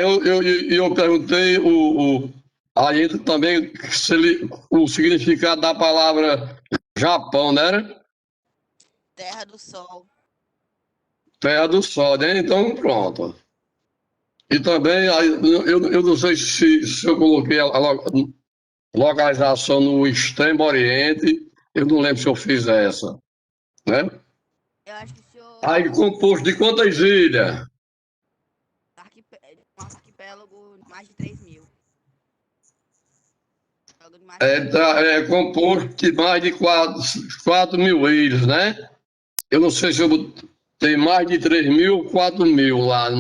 eu perguntei ainda também o significado da palavra Japão, né? Terra do Sol. Terra do Sol, né? Então, pronto. E também, eu não sei se eu coloquei a localização no extremo oriente, eu não lembro se eu fiz essa, né? Eu acho que o senhor. Aí, composto de quantas ilhas? Um arquipélago de mais de 3.000. Algo de mais de 3.000. É composto de mais de 4.000 ilhas, né? Eu não sei se eu botei mais de 3.000 ou 4.000 lá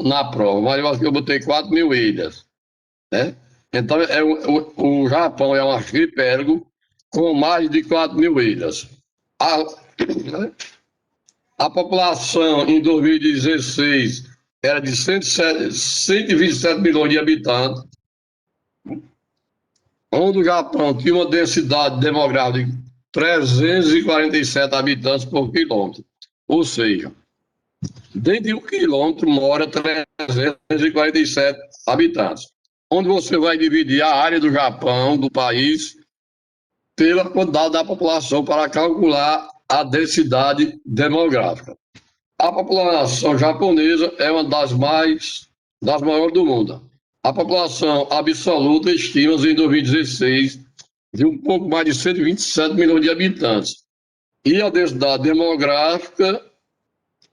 na prova, mas eu acho que eu botei 4.000 ilhas, né? Então, o Japão é um arquipélago com mais de 4.000 ilhas. A, a população em 2016 era de 127 milhões de habitantes, onde o Japão tinha uma densidade demográfica de 347 habitantes por quilômetro. Ou seja, dentro de um quilômetro mora 347 habitantes. Onde você vai dividir a área do Japão, do país, pela quantidade da população para calcular a densidade demográfica. A população japonesa é uma das maiores do mundo. A população absoluta estima-se em 2016 de um pouco mais de 127 milhões de habitantes. E a densidade demográfica,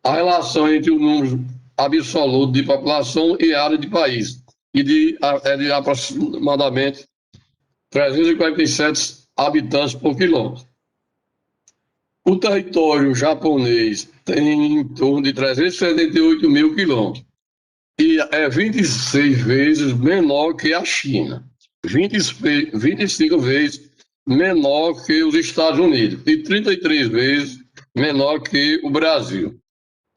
a relação entre o número absoluto de população e área de país, é de aproximadamente 347 habitantes por quilômetro. O território japonês tem em torno de 378 mil quilômetros e é 26 vezes menor que a China, 25 vezes menor que os Estados Unidos e 33 vezes menor que o Brasil.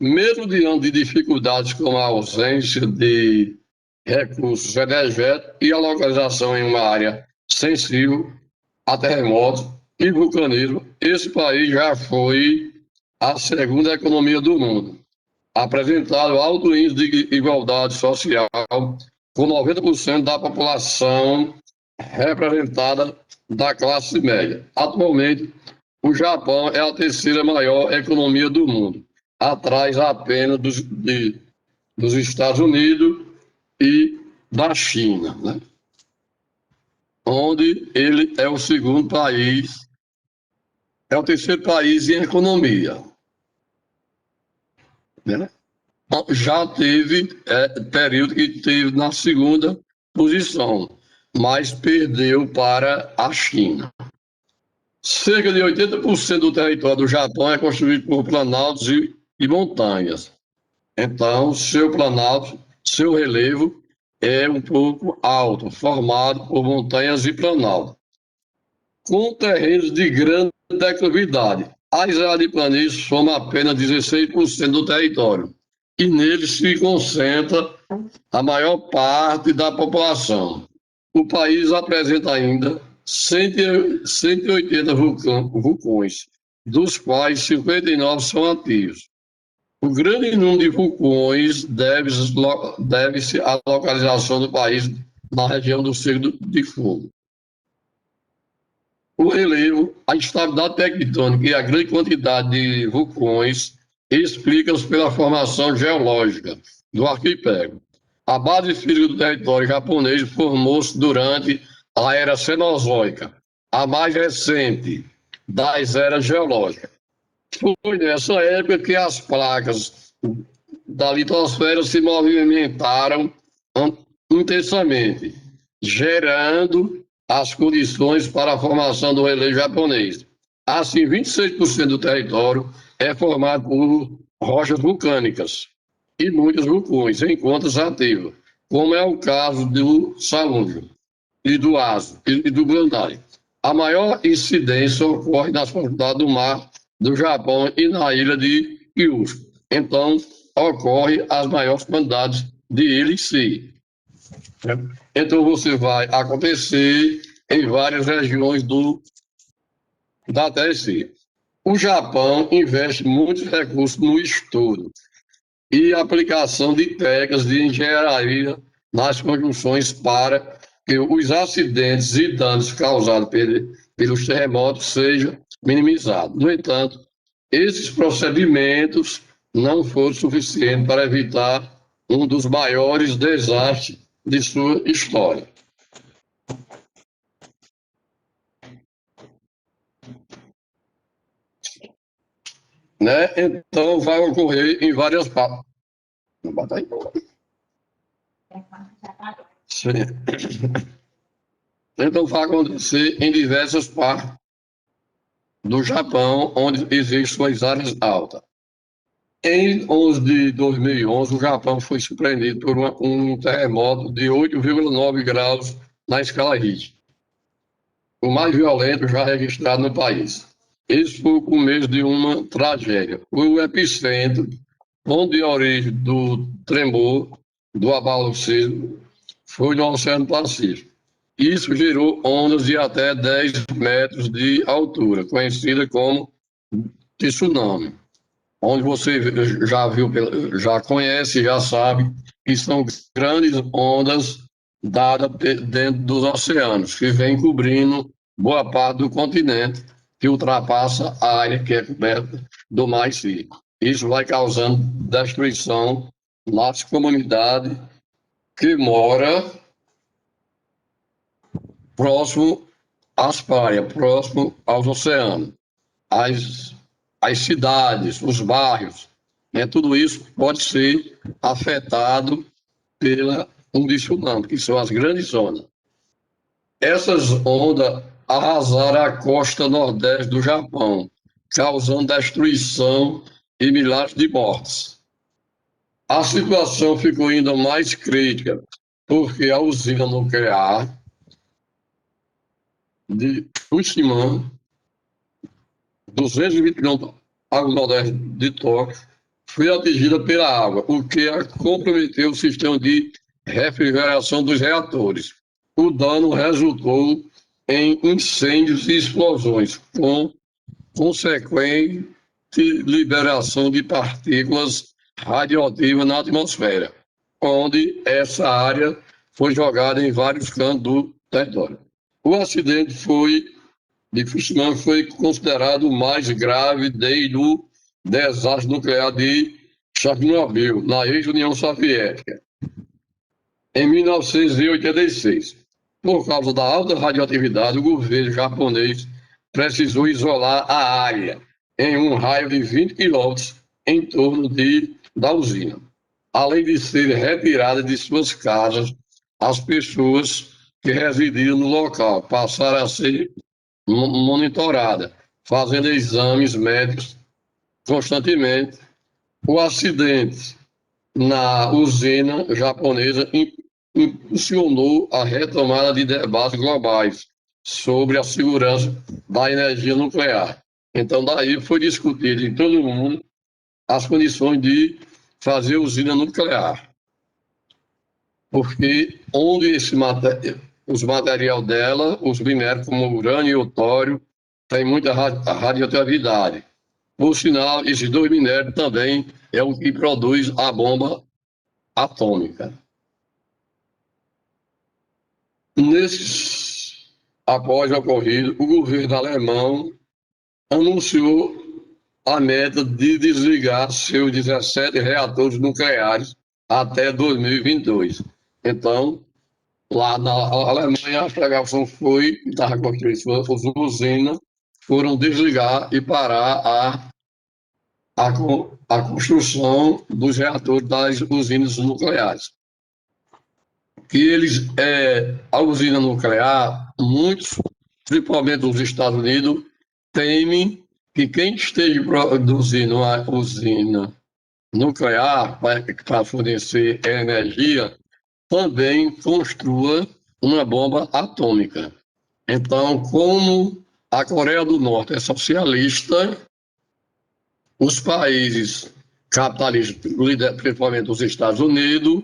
Mesmo diante de dificuldades como a ausência de recursos energéticos e a localização em uma área sensível a terremotos e vulcanismo, esse país já foi a segunda economia do mundo, apresentado alto índice de igualdade social, com 90% da população representada da classe média. Atualmente, o Japão é a terceira maior economia do mundo, atrás apenas dos Estados Unidos e da China, né? Onde ele é o segundo país, é o terceiro país em economia, né? Já teve período que teve na segunda posição, mas perdeu para a China. Cerca de 80% do território do Japão é construído por planaltos e montanhas. Então, seu planalto, seu relevo é um pouco alto, formado por montanhas e planaltos, com terrenos de grande declividade. As áreas de planície somam apenas 16% do território, e neles se concentra a maior parte da população. O país apresenta ainda 180 vulcões, dos quais 59 são ativos. O grande número de vulcões deve-se à localização do país na região do Círculo de Fogo. O relevo, a estabilidade tectônica e a grande quantidade de vulcões explica-se pela formação geológica do arquipélago. A base física do território japonês formou-se durante a Era Cenozoica, a mais recente das eras geológicas. Foi nessa época que as placas da litosfera se movimentaram intensamente, gerando as condições para a formação do relevo japonês. Assim, 26% do território é formado por rochas vulcânicas e muitos vulcões em contas ativas, como é o caso do Salúndio e do Aso e do Bandai. A maior incidência ocorre nas profundidades do mar do Japão e na ilha de Kyushu. Então, ocorre as maiores quantidades de ele em si. Então, você vai acontecer em várias regiões da Terra em si. O Japão investe muitos recursos no estudo e aplicação de técnicas de engenharia nas conjunções para que os acidentes e danos causados pelos terremotos sejam minimizados. No entanto, esses procedimentos não foram suficientes para evitar um dos maiores desastres de sua história. Né? Então, vai ocorrer em várias partes. Não bota aí. Sim. Então, vai acontecer em diversas partes do Japão, onde existem suas áreas altas. Em 11 de 2011, o Japão foi surpreendido por um terremoto de 8,9 graus na escala Richter, o mais violento já registrado no país. Isso foi o começo de uma tragédia. O epicentro, ponto de origem do tremor, do abalo sísmico, foi no Oceano Pacífico. Isso gerou ondas de até 10 metros de altura, conhecida como tsunami, onde você já viu, já conhece, já sabe que são grandes ondas dadas dentro dos oceanos, que vêm cobrindo boa parte do continente, que ultrapassa a área que é coberta do mar seco. Isso vai causando destruição nas comunidades que moram próximo às praias, próximo aos oceanos, as cidades, os bairros, né? Tudo isso pode ser afetado pela um tsunami, que são as grandes zonas. Essas ondas arrasaram a costa nordeste do Japão, causando destruição e milhares de mortes. A situação ficou ainda mais crítica, porque a usina nuclear de Fukushima, 220 quilômetros ao nordeste de Tóquio, foi atingida pela água, o que comprometeu o sistema de refrigeração dos reatores. O dano resultou em incêndios e explosões, com consequente liberação de partículas radioativas na atmosfera, onde essa área foi jogada em vários cantos do território. O acidente de Fukushima foi considerado o mais grave desde o desastre nuclear de Chernobyl, na ex-União Soviética, em 1986. Por causa da alta radioatividade, o governo japonês precisou isolar a área em um raio de 20 quilômetros em torno da usina, além de serem retiradas de suas casas as pessoas que residiam no local, passaram a ser monitorada, fazendo exames médicos constantemente. O acidente na usina japonesa impulsionou a retomada de debates globais sobre a segurança da energia nuclear. Então, daí foi discutido em todo o mundo as condições de fazer usina nuclear, porque onde os materiais dela, os minérios como urânio e o tório, tem muita radioatividade. Por sinal, esses dois minérios também é o que produz a bomba atômica. Após o ocorrido, o governo alemão anunciou a meta de desligar seus 17 reatores nucleares até 2022. Então, lá na Alemanha, a pregação foi que estava construindo suas usinas, foram desligar e parar a construção dos reatores das usinas nucleares. A usina nuclear, muitos, principalmente os Estados Unidos, temem que quem esteja produzindo uma usina nuclear para fornecer energia também construa uma bomba atômica. Então, como a Coreia do Norte é socialista, os países capitalistas, principalmente os Estados Unidos,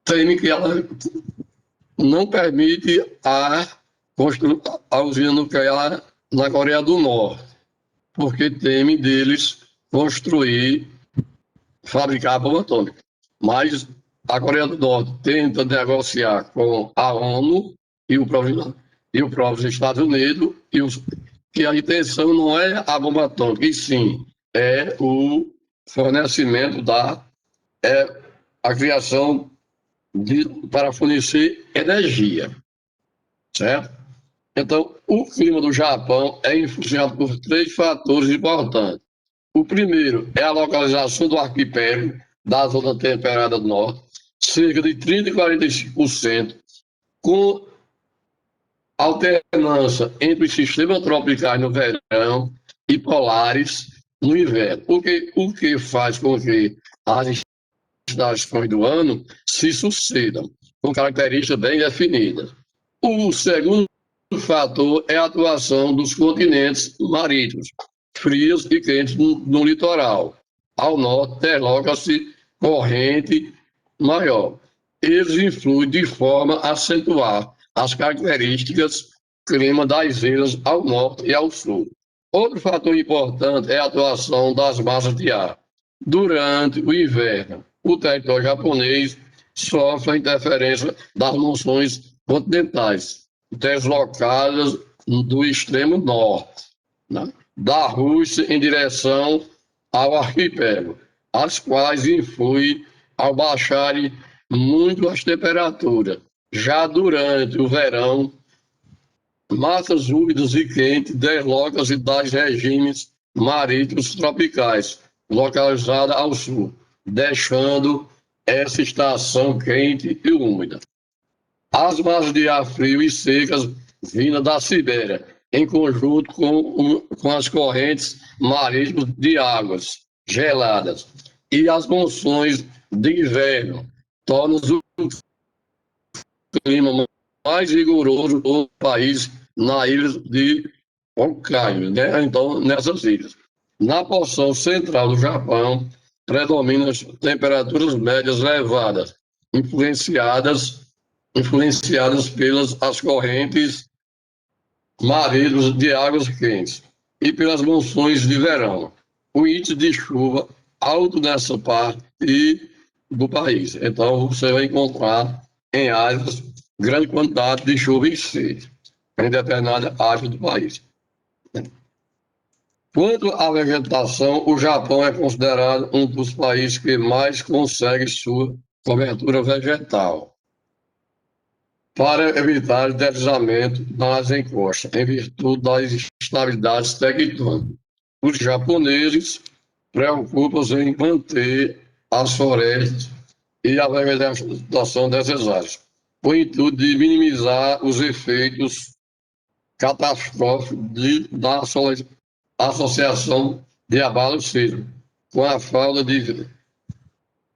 teme que ela não permite a usina nuclear na Coreia do Norte, porque teme deles construir, fabricar a bomba atômica. Mas a Coreia do Norte tenta negociar com a ONU e o próprio Estados Unidos, que a intenção não é a bomba atômica, e sim é o fornecimento a criação para fornecer energia, certo? Então, o clima do Japão é influenciado por 3 fatores importantes. O primeiro é a localização do arquipélago da zona temperada do norte, cerca de 30% e 45%, com alternância entre os sistemas tropicais no verão e polares no inverno, o que faz com que as estações do ano se sucedam, com características bem definidas. O segundo fator é a atuação dos continentes marítimos, frios e quentes no litoral. Ao norte, desloca-se corrente maior. Eles influem de forma a acentuar as características clima das ilhas ao norte e ao sul. Outro fator importante é a atuação das massas de ar. Durante o inverno, o território japonês sofre a interferência das monções continentais, deslocadas do extremo norte, né, da Rússia em direção ao arquipélago, as quais influem ao baixarem muito as temperaturas. Já durante o verão, massas úmidas e quentes deslocam-se das regimes marítimos tropicais, localizada ao sul, deixando essa estação quente e úmida. As massas de ar frio e secas vindas da Sibéria, em conjunto com as correntes marítimas de águas geladas e as monções de inverno, tornam o clima mais rigoroso do país na ilha de Hokkaido, né? Então, nessas ilhas. Na porção central do Japão, predominam as temperaturas médias elevadas, influenciadas pelas as correntes marítimas de águas quentes e pelas monções de verão. O índice de chuva alto nessa parte do país. Então, você vai encontrar em áreas grande quantidade de chuva em si, em determinada área do país. Quanto à vegetação, o Japão é considerado um dos países que mais consegue sua cobertura vegetal, para evitar deslizamento nas encostas, em virtude das instabilidades tectônicas. Os japoneses preocupam-se em manter as florestas e a vegetação dessas áreas, com o intuito de minimizar os efeitos catastróficos da associação de abalo sísmico, com a falta de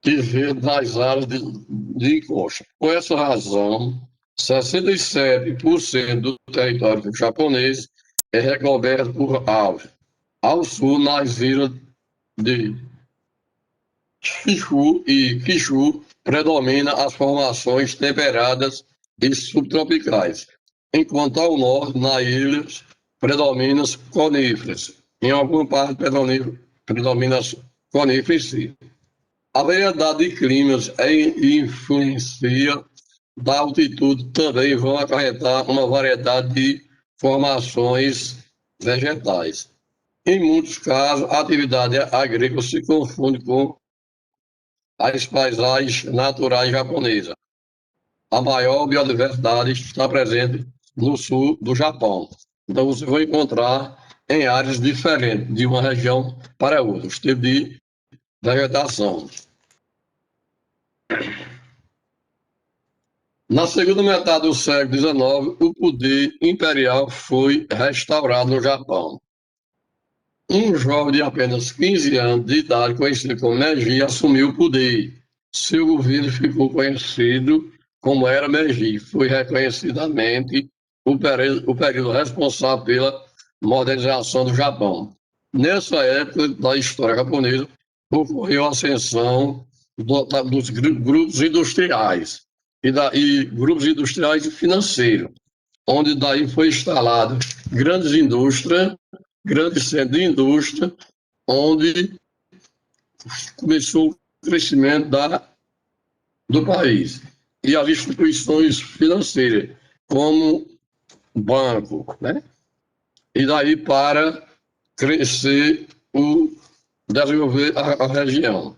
verde nas áreas de encosta. Por essa razão, 67% do território japonês é recoberto por árvores. Ao sul, nas ilhas de Kyushu, predomina as formações temperadas e subtropicais, enquanto ao norte, nas ilhas, predominam as coníferas. Em alguma parte, predomina as coníferas em si. A variedade de climas e influência da altitude também vão acarretar uma variedade de formações vegetais. Em muitos casos, a atividade agrícola se confunde com as paisagens naturais japonesas. A maior biodiversidade está presente no sul do Japão. Então, você vai encontrar em áreas diferentes, de uma região para outra, os tipos de vegetação. Na segunda metade do século XIX, o poder imperial foi restaurado no Japão. Um jovem de apenas 15 anos de idade, conhecido como Meiji, assumiu o poder. Seu governo ficou conhecido como Era Meiji. Foi reconhecidamente o período responsável pela modernização do Japão. Nessa época da história japonesa, ocorreu a ascensão dos grupos industriais e grupos industriais e financeiros, onde daí foi instalado grandes indústrias, grandes centros de indústria, onde começou o crescimento do país. E as instituições financeiras, como banco, né? E daí para crescer, desenvolver a região.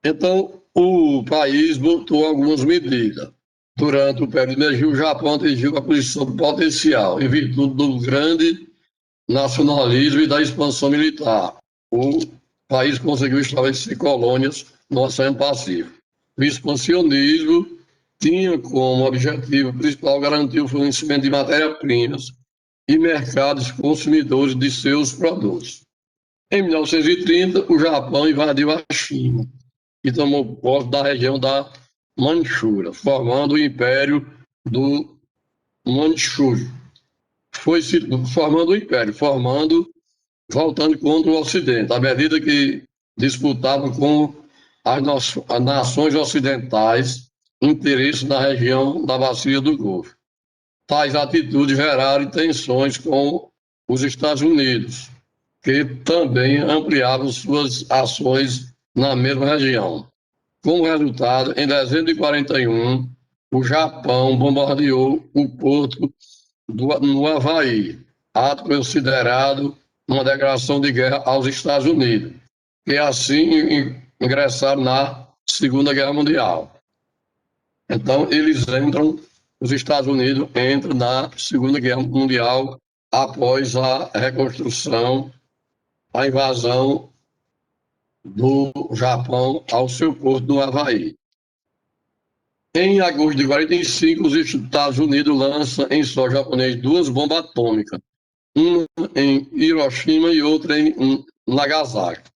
Então, o país botou algumas medidas. Durante o período emergente, o Japão atingiu a posição potencial, em virtude do grande nacionalismo e da expansão militar. O país conseguiu estabelecer colônias no Oceano Pacífico. O expansionismo tinha como objetivo principal garantir o fornecimento de matérias-primas e mercados consumidores de seus produtos. Em 1930, o Japão invadiu a China e tomou posse da região da Manchúria, formando o Império do Manchúrio. Foi formando o Império, voltando contra o Ocidente, à medida que disputava com as nações ocidentais interesses na região da Bacia do Golfo. Tais atitudes geraram tensões com os Estados Unidos, que também ampliavam suas ações na mesma região. Como resultado, em dezembro de 1941, o Japão bombardeou o porto no Havaí, ato considerado uma declaração de guerra aos Estados Unidos, que assim ingressaram na Segunda Guerra Mundial. Então, os Estados Unidos entram na Segunda Guerra Mundial após a reconstrução, a invasão do Japão ao seu porto do Havaí. Em agosto de 1945, os Estados Unidos lançam em solo japonês 2 bombas atômicas, uma em Hiroshima e outra em Nagasaki,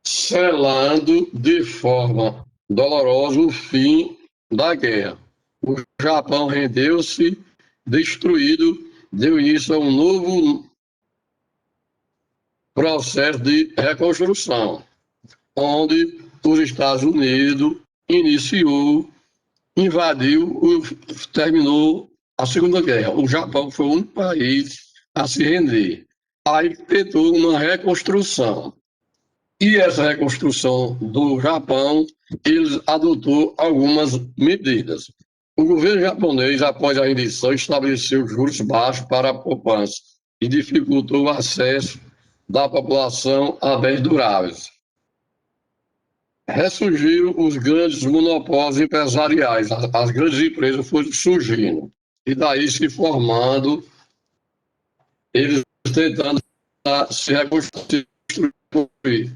selando de forma dolorosa o fim da guerra. O Japão rendeu-se, destruído, deu início a um novo processo de reconstrução, onde os Estados Unidos invadiu, terminou a Segunda Guerra. O Japão foi o único país a se render. Aí tentou uma reconstrução. E essa reconstrução do Japão, ele adotou algumas medidas. O governo japonês, após a rendição, estabeleceu juros baixos para a poupança e dificultou o acesso da população a bens duráveis. Ressurgiram os grandes monopólios empresariais, as grandes empresas foram surgindo, e daí se formando, eles tentando se reconstruir.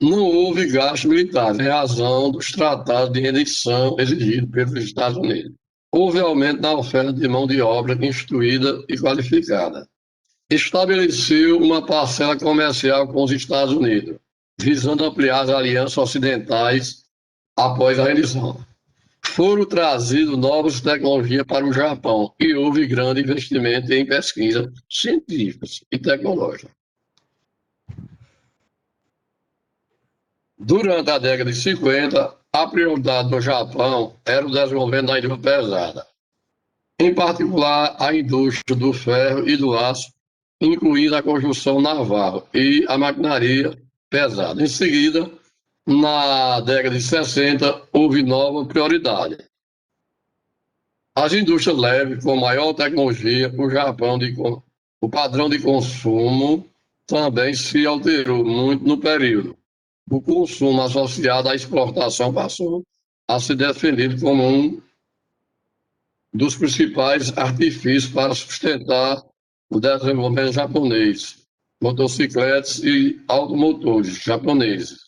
Não houve gastos militares, em razão dos tratados de rendição exigidos pelos Estados Unidos. Houve aumento na oferta de mão de obra instruída e qualificada. Estabeleceu uma parcela comercial com os Estados Unidos, visando ampliar as alianças ocidentais após a rendição. Foram trazidas novas tecnologias para o Japão e houve grande investimento em pesquisas científicas e tecnológicas. Durante a década de 50, a prioridade do Japão era o desenvolvimento da indústria pesada, em particular a indústria do ferro e do aço, incluindo a construção naval e a maquinaria pesada. Em seguida, na década de 60, houve nova prioridade. As indústrias leves, com maior tecnologia, o padrão de consumo também se alterou muito no período. O consumo associado à exportação passou a ser defendido como um dos principais artifícios para sustentar o desenvolvimento japonês. Motocicletas e automotores japoneses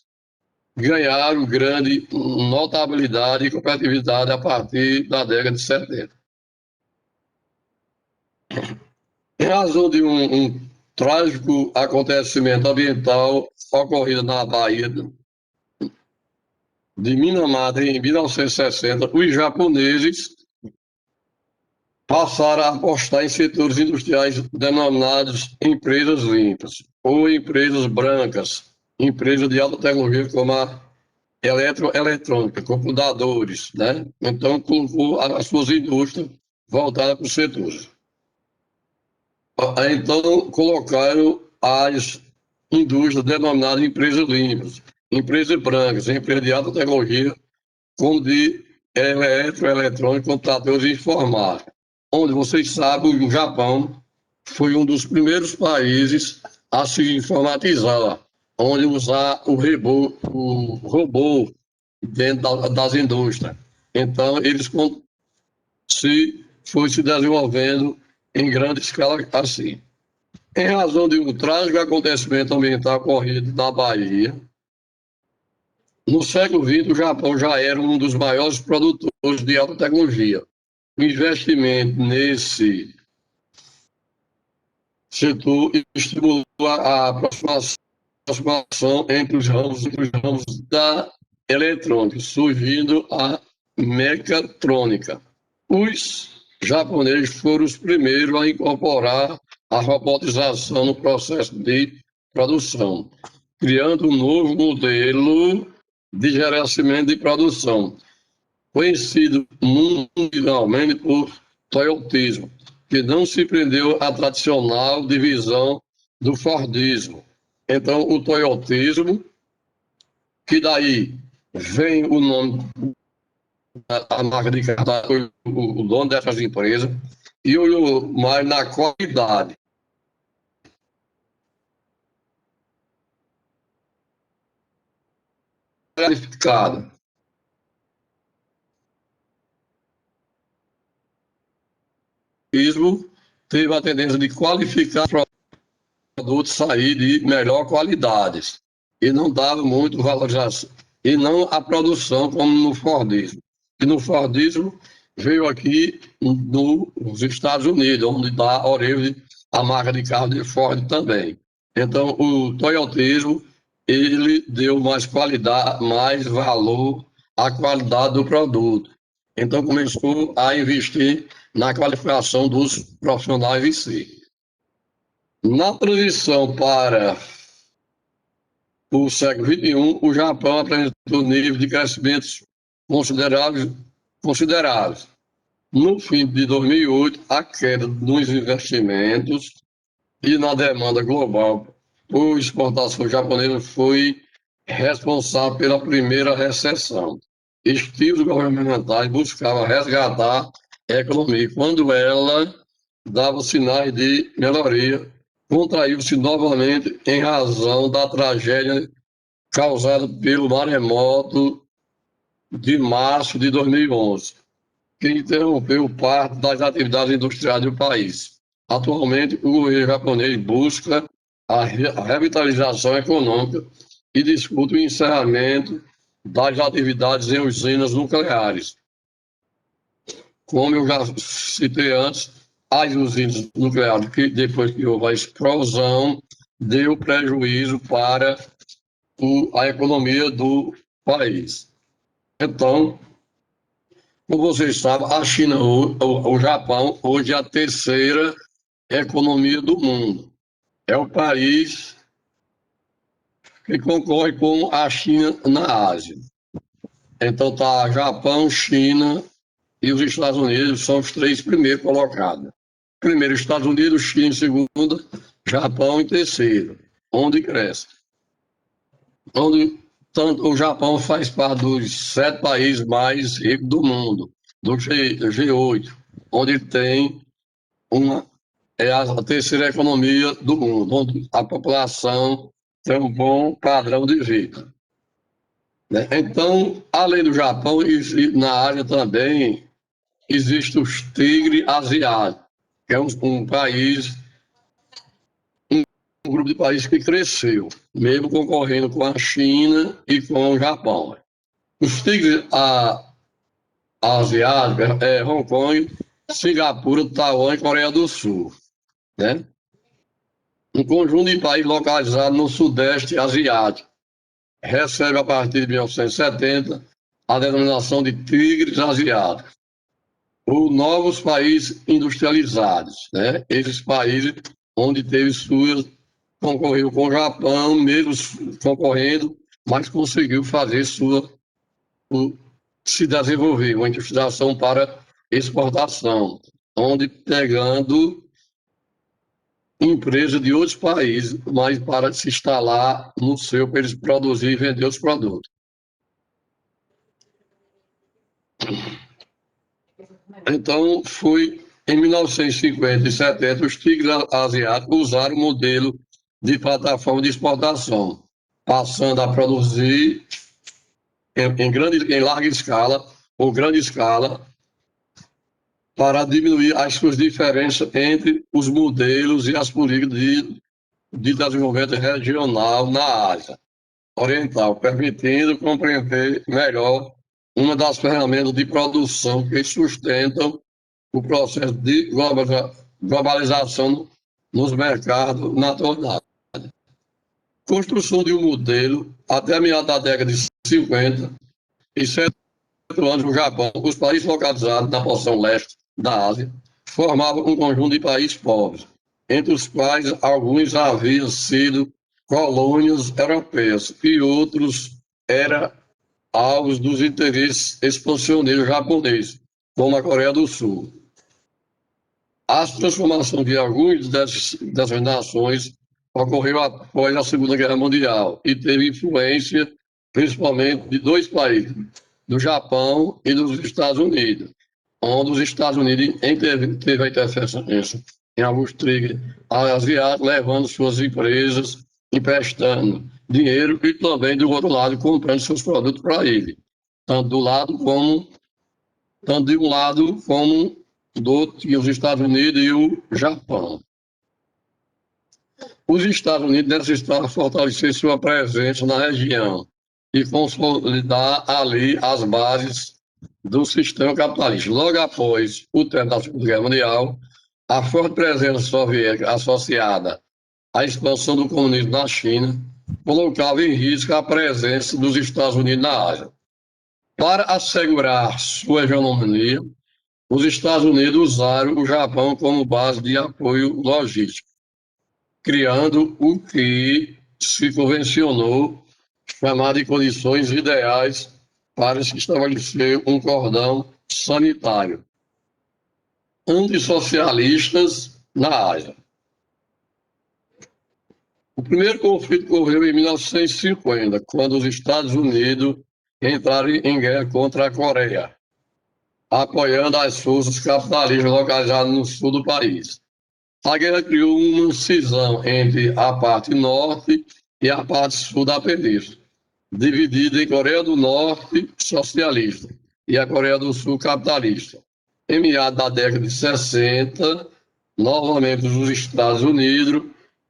ganharam grande notabilidade e competitividade a partir da década de 70. Em razão de um trágico acontecimento ambiental ocorrido na Baía de Minamata em 1960, os japoneses passaram a apostar em setores industriais denominados empresas limpas, ou empresas brancas, empresas de alta tecnologia como a eletrônica, computadores, né? Então, colocou as suas indústrias voltadas para os setores. Então, colocaram as indústria denominada empresas limpas, empresas brancas, empresas de alta tecnologia, como de eletroeletrônica, computadores e informática, onde vocês sabem, o Japão foi um dos primeiros países a se informatizar, onde usar o robô dentro das indústrias. Então, eles foi se desenvolvendo em grande escala assim. Em razão de um trágico acontecimento ambiental ocorrido na Bahia, no século XX, o Japão já era um dos maiores produtores de alta tecnologia. O investimento nesse setor estimulou a aproximação entre os ramos da eletrônica, surgindo a mecatrônica. Os japoneses foram os primeiros a incorporar a robotização no processo de produção, criando um novo modelo de gerenciamento de produção, conhecido mundialmente por toyotismo, que não se prendeu à tradicional divisão do fordismo. Então, o toyotismo, que daí vem o nome da marca de carro, o dono dessas empresas, e olhou mais na qualidade. Qualificada. Teve a tendência de qualificar produtos sair de melhor qualidade e não dava muito valorização, e não a produção como no Fordismo. E no Fordismo veio aqui nos Estados Unidos, onde dá origem a marca de carro de Ford também. Então, o toyotismo, ele deu mais qualidade, mais valor à qualidade do produto. Então, começou a investir na qualificação dos profissionais em si. Na transição para o século XXI, o Japão apresentou níveis de crescimento consideráveis. No fim de 2008, a queda nos investimentos e na demanda global por exportação japonesa foi responsável pela primeira recessão. Estímulos governamentais buscavam resgatar a economia. Quando ela dava sinais de melhoria, contraiu-se novamente em razão da tragédia causada pelo maremoto de março de 2011, que interrompeu parte das atividades industriais do país. Atualmente, o governo japonês busca a revitalização econômica e discute o encerramento das atividades em usinas nucleares. Como eu já citei antes, as usinas nucleares, que depois que houve a explosão, deu prejuízo para a economia do país. Então, como vocês sabem, a China, o Japão, hoje é a terceira economia do mundo. É o país que concorre com a China na Ásia. Então, está Japão, China e os Estados Unidos são os três primeiros colocados. Primeiro, Estados Unidos, China em segundo, Japão em terceiro, onde cresce. Tanto o Japão faz parte dos 7 países mais ricos do mundo, do G8, onde tem a terceira economia do mundo, onde a população tem um bom padrão de vida. Né? Então, além do Japão, na área também existe os tigres asiáticos, que é um país, um grupo de países que cresceu, mesmo concorrendo com a China e com o Japão. Os tigres asiáticos é Hong Kong, Singapura, Taiwan e Coreia do Sul. Né? Um conjunto de países localizados no Sudeste Asiático recebe, a partir de 1970, a denominação de tigres asiáticos. Os novos países industrializados, né? Esses países onde teve concorreu com o Japão, mesmo concorrendo, mas conseguiu fazer se desenvolver, uma industrialização para exportação, onde pegando empresas de outros países, mas para se instalar no seu, para eles produzir e vender os produtos. Então, foi em 1950 e 70, os tigres asiáticos usaram o modelo de plataforma de exportação, passando a produzir em larga escala ou grande escala, para diminuir as suas diferenças entre os modelos e as políticas de desenvolvimento regional na Ásia Oriental, permitindo compreender melhor uma das ferramentas de produção que sustentam o processo de globalização nos mercados nacionais. Construção de um modelo até a meados da década de 50 e 70 anos no Japão, os países localizados na porção leste da Ásia formavam um conjunto de países pobres, entre os quais alguns haviam sido colônias europeias e outros eram alvos dos interesses expansionistas japoneses, como a Coreia do Sul. A transformação de algumas dessas nações ocorreu após a Segunda Guerra Mundial e teve influência principalmente de dois países, do Japão e dos Estados Unidos, onde os Estados Unidos teve a interferência em alguns triggers asiáticos, levando suas empresas, emprestando dinheiro e também, do outro lado, comprando seus produtos para ele, tanto de um lado como do outro, tinha os Estados Unidos e o Japão. Os Estados Unidos necessitavam fortalecer sua presença na região e consolidar ali as bases do sistema capitalista. Logo após o término da Segunda Guerra Mundial, a forte presença soviética associada à expansão do comunismo na China colocava em risco a presença dos Estados Unidos na Ásia. Para assegurar sua hegemonia, os Estados Unidos usaram o Japão como base de apoio logístico, criando o que se convencionou chamar de condições ideais para se estabelecer um cordão sanitário antissocialistas na Ásia. O primeiro conflito ocorreu em 1950, quando os Estados Unidos entraram em guerra contra a Coreia, apoiando as forças capitalistas localizadas no sul do país. A guerra criou uma cisão entre a parte norte e a parte sul da península, dividida em Coreia do Norte socialista e a Coreia do Sul capitalista. Em meados da década de 60, novamente os Estados Unidos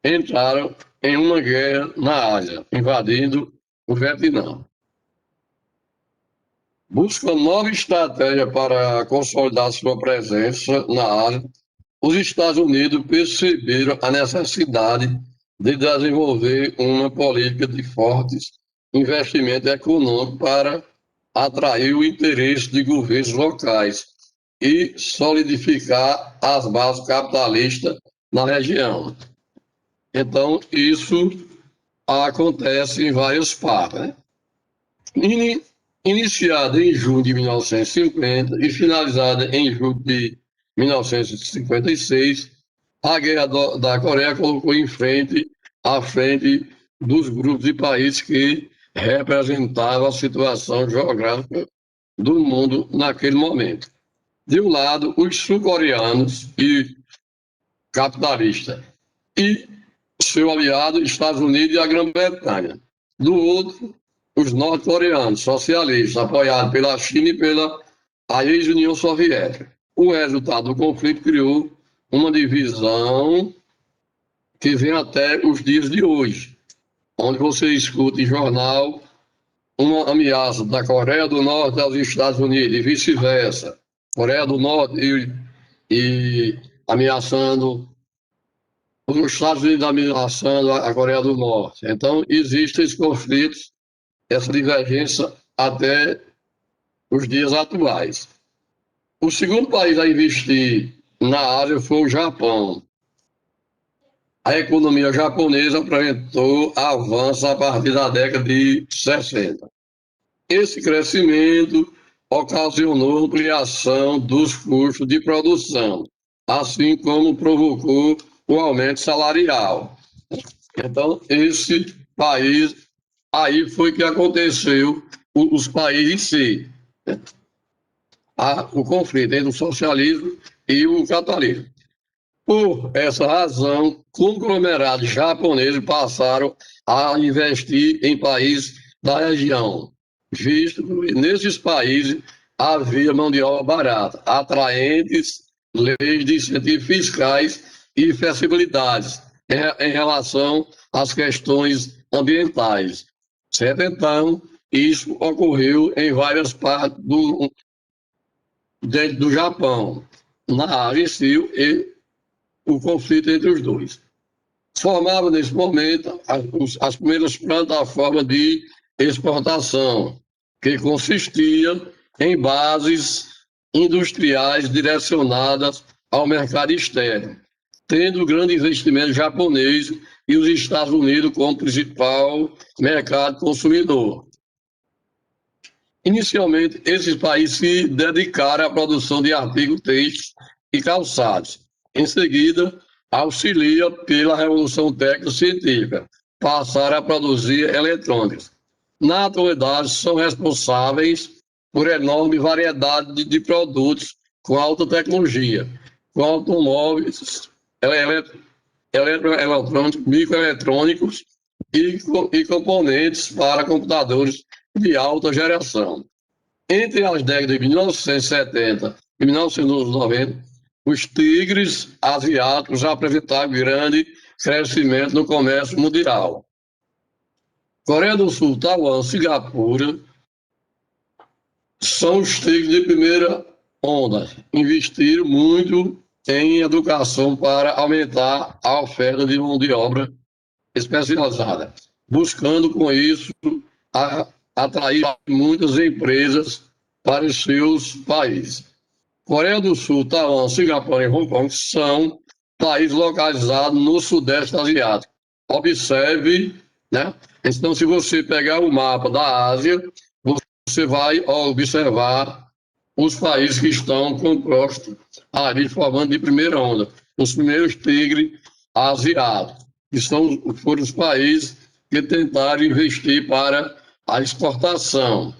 entraram em uma guerra na Ásia, invadindo o Vietnã. Buscando nova estratégia para consolidar sua presença na Ásia, os Estados Unidos perceberam a necessidade de desenvolver uma política de fortes investimentos econômicos para atrair o interesse de governos locais e solidificar as bases capitalistas na região. Então, isso acontece em várias partes, né? Iniciada em junho de 1950 e finalizada em julho de 1956, a Guerra da Coreia colocou à frente dos grupos de países que representavam a situação geográfica do mundo naquele momento. De um lado, os sul-coreanos e capitalistas, e seu aliado, Estados Unidos e a Grã-Bretanha. Do outro, os norte-coreanos socialistas, apoiados pela China e pela ex-União Soviética. O resultado do conflito criou uma divisão que vem até os dias de hoje, onde você escuta em jornal uma ameaça da Coreia do Norte aos Estados Unidos e vice-versa. Coreia do Norte e ameaçando os Estados Unidos, ameaçando a Coreia do Norte. Então, existem esses conflitos, essa divergência até os dias atuais. O segundo país a investir na Ásia foi o Japão. A economia japonesa apresentou avanço a partir da década de 60. Esse crescimento ocasionou ampliação dos custos de produção, assim como provocou o aumento salarial. Então, esse país, aí foi que aconteceu os países em si, o conflito entre o socialismo e o capitalismo. Por essa razão, conglomerados japoneses passaram a investir em países da região, visto que nesses países havia mão de obra barata, atraentes leis de incentivos fiscais e flexibilidades em relação às questões ambientais. Certo? Então, isso ocorreu em várias partes dentro do Japão, na área civil e o conflito entre os dois. Formava, nesse momento, as primeiras plataformas de exportação, que consistia em bases industriais direcionadas ao mercado externo, tendo grande investimento japonês e os Estados Unidos como principal mercado consumidor. Inicialmente, esses países se dedicaram à produção de artigos têxteis e calçados. Em seguida, auxilia pela revolução técnico-científica, passaram a produzir eletrônicos. Na atualidade, são responsáveis por enorme variedade de produtos com alta tecnologia, com automóveis, eletrônicos, microeletrônicos e componentes para computadores de alta geração. Entre as décadas de 1970 e 1990, os tigres asiáticos apresentaram grande crescimento no comércio mundial. Coreia do Sul, Taiwan, Singapura são os tigres de primeira onda. Investiram muito em educação para aumentar a oferta de mão de obra especializada, buscando com isso atrair muitas empresas para os seus países. Coreia do Sul, Taiwan, Singapura e Hong Kong são países localizados no Sudeste Asiático. Observe, né? Então, se você pegar o mapa da Ásia, você vai observar os países que estão compostos ali, formando de primeira onda. Os primeiros tigres asiáticos, que foram os países que tentaram investir para a exportação.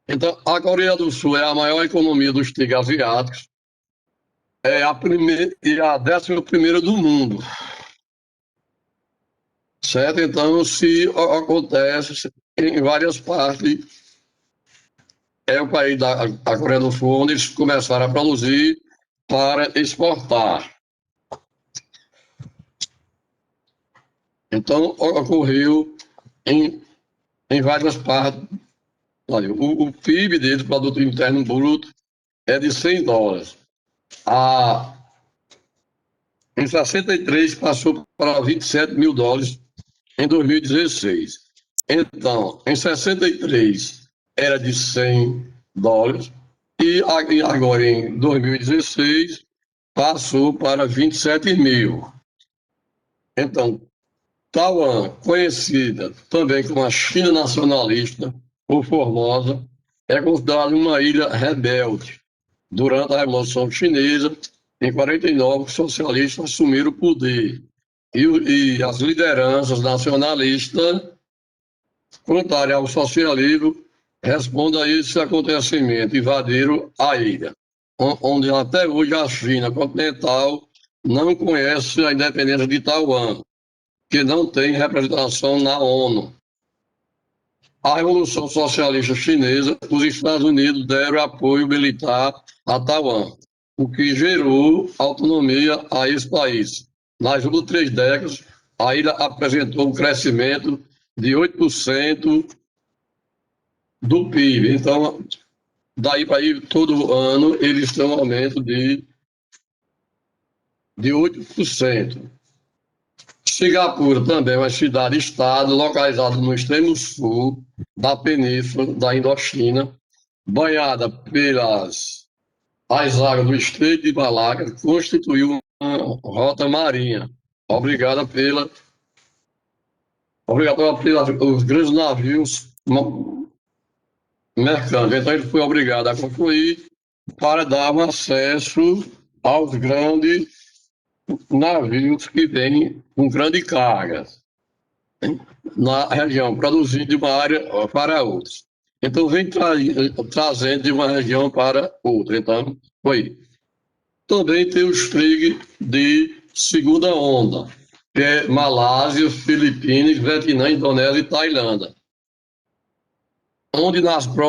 Então, a Coreia do Sul é a maior economia dos tigres asiáticos, é a primeira e a 11ª do mundo. Certo? Então, se acontece em várias partes, é o país da Coreia do Sul onde eles começaram a produzir para exportar. Então, ocorreu em várias partes. Olha, o PIB dele, o Produto Interno Bruto, é de $100. Em 63 passou para $27 mil em 2016. Então, em 63 era de $100 e agora em 2016 passou para 27 mil. Então, Taiwan, conhecida também como a China nacionalista ou Formosa, é considerada uma ilha rebelde. Durante a Revolução Chinesa, em 49, os socialistas assumiram o poder e as lideranças nacionalistas, contrárias ao socialismo, respondem a esse acontecimento, invadiram a ilha, onde até hoje a China continental não conhece a independência de Taiwan, que não tem representação na ONU. A Revolução Socialista Chinesa, os Estados Unidos deram apoio militar a Taiwan, o que gerou autonomia a esse país. Nas últimas 3 décadas, a ilha apresentou um crescimento de 8% do PIB. Então, daí para aí, todo ano, eles têm um aumento de 8%. Singapura também é uma cidade-estado localizada no extremo sul da península da Indochina, banhada pelas águas do Estreito de Malacca, constituiu uma rota marinha, obrigada pelos grandes navios mercantes. Então, ele foi obrigado a concluir para dar um acesso aos grandes navios que vêm com grande carga na região, produzindo de uma área para outra. Então, vem trazendo de uma região para outra. Então, foi. Também tem os trigs de segunda onda, que é Malásia, Filipinas, Vietnã, Indonésia e Tailândia. Onde nas